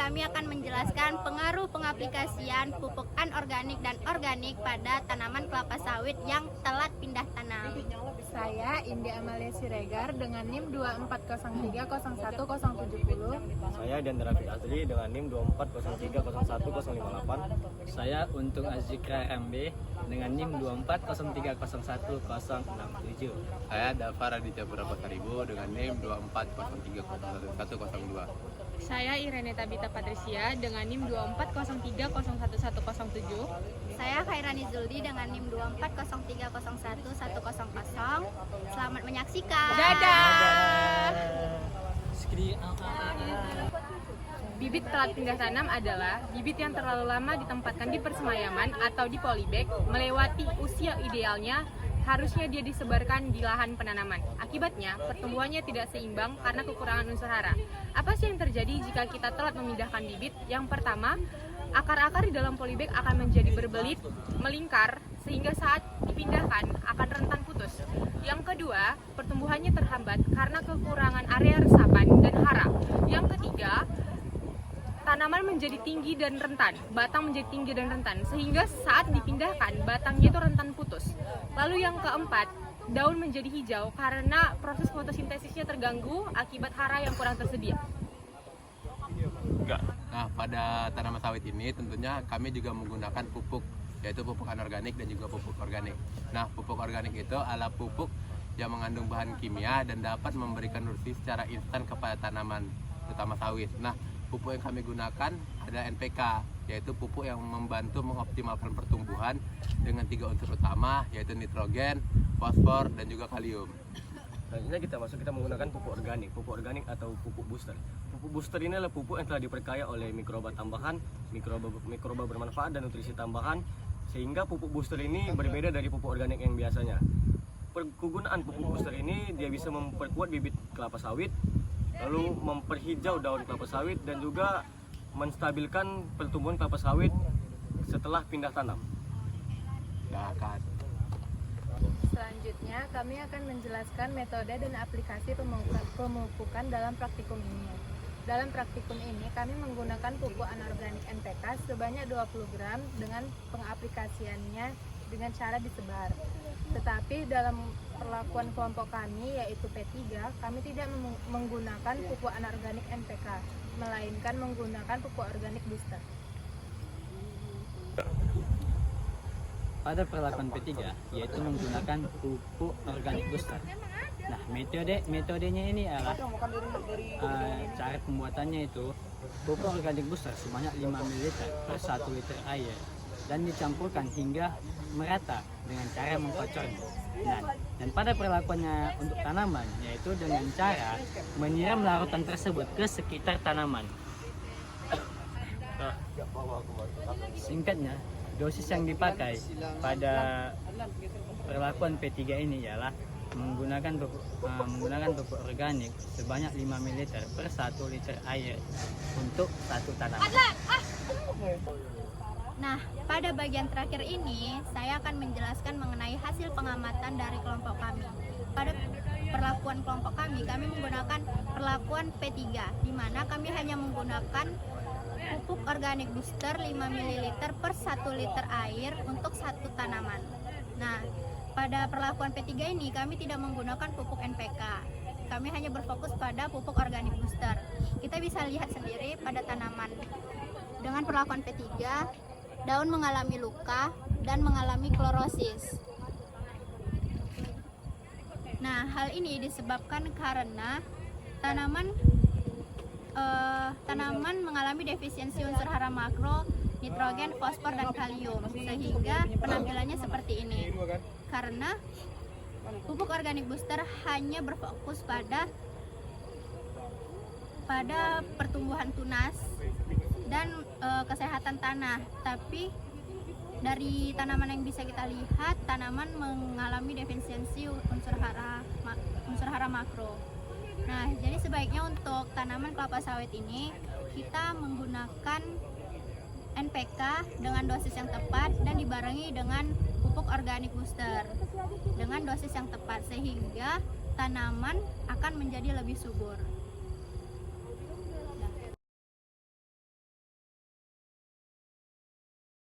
kami akan menjelaskan pengaruh pengaplikasian pupuk anorganik dan organik pada tanaman kelapa sawit yang telat pindah tanam. Saya Indi Amalia Siregar dengan NIM 240301070. Saya Dian Rafiq Azli dengan NIM 240301058. Saya Untung Azikra MB dengan NIM 240301067. Saya Dafar Aditya Purapasaribu dengan NIM 240301102. Saya Irene Tabita Patricia dengan NIM 240301107. Saya Khairani Zuldi dengan NIM 240301100. Selamat menyaksikan. Dadah! Skri Bibit telat pindah tanam adalah bibit yang terlalu lama ditempatkan di persemayaman atau di polybag, melewati usia idealnya. Harusnya dia disebarkan di lahan penanaman. Akibatnya, pertumbuhannya tidak seimbang karena kekurangan unsur hara. Apa sih yang terjadi jika kita telat memindahkan bibit? Yang pertama, akar-akar di dalam polybag akan menjadi berbelit, melingkar, sehingga saat dipindahkan akan rentan putus. Yang kedua, pertumbuhannya terhambat karena kekurangan area resapan dan hara. Yang ketiga, tanaman menjadi tinggi dan rentan, batang menjadi tinggi dan rentan, sehingga saat dipindahkan, batangnya itu rentan putus. Lalu yang keempat, daun menjadi hijau karena proses fotosintesisnya terganggu akibat hara yang kurang tersedia. Nah, pada tanaman sawit ini tentunya kami juga menggunakan pupuk, yaitu pupuk anorganik dan juga pupuk organik. Nah, pupuk organik itu adalah pupuk yang mengandung bahan kimia dan dapat memberikan nutrisi secara instan kepada tanaman, terutama sawit. Nah, pupuk yang kami gunakan adalah NPK, yaitu pupuk yang membantu mengoptimalkan pertumbuhan dengan 3 unsur utama, yaitu nitrogen, fosfor, dan juga kalium. Selanjutnya kita menggunakan pupuk organik atau pupuk booster. Pupuk booster ini adalah pupuk yang telah diperkaya oleh mikroba tambahan, mikroba bermanfaat dan nutrisi tambahan, sehingga pupuk booster ini berbeda dari pupuk organik yang biasanya. Kegunaan pupuk booster ini dia bisa memperkuat bibit kelapa sawit, lalu memperhijau daun kelapa sawit dan juga menstabilkan pertumbuhan kelapa sawit setelah pindah tanam. Selanjutnya, kami akan menjelaskan metode dan aplikasi pemupukan dalam praktikum ini. Dalam praktikum ini, kami menggunakan pupuk anorganik NPK sebanyak 20 gram dengan pengaplikasiannya dengan cara disebar. Tetapi dalam perlakuan kelompok kami, yaitu P3, kami tidak menggunakan pupuk anorganik NPK, melainkan menggunakan pupuk organik booster. Pada perlakuan P3, yaitu menggunakan pupuk organik booster. Nah, metodenya ini adalah cara pembuatannya itu pupuk organik booster sebanyak 5 ml per 1 liter air dan dicampurkan hingga merata dengan cara mengkocornya. Dan pada perlakuannya untuk tanaman, yaitu dengan cara menyiram larutan tersebut ke sekitar tanaman. Singkatnya, dosis yang dipakai pada perlakuan P3 ini ialah menggunakan pupuk organik sebanyak 5 ml per 1 liter air untuk satu tanaman. Nah, pada bagian terakhir ini, saya akan menjelaskan mengenai hasil pengamatan dari kelompok kami. Pada perlakuan kelompok kami menggunakan perlakuan P3, di mana kami hanya menggunakan pupuk organik booster 5 ml per 1 liter air untuk satu tanaman. Nah, pada perlakuan P3 ini kami tidak menggunakan pupuk NPK. Kami hanya berfokus pada pupuk organik booster. Kita bisa lihat sendiri pada tanaman. Dengan perlakuan P3, daun mengalami luka dan mengalami klorosis. Nah, hal ini disebabkan karena tanaman mengalami defisiensi unsur hara makro, nitrogen, fosfor, dan kalium, sehingga penampilannya seperti ini. Karena pupuk organik booster hanya berfokus pada pertumbuhan tunas dan kesehatan tanah, tapi dari tanaman yang bisa kita lihat, tanaman mengalami defisiensi unsur hara makro. Nah, jadi sebaiknya untuk tanaman kelapa sawit ini kita menggunakan NPK dengan dosis yang tepat dan dibarengi dengan pupuk organik booster dengan dosis yang tepat, sehingga tanaman akan menjadi lebih subur.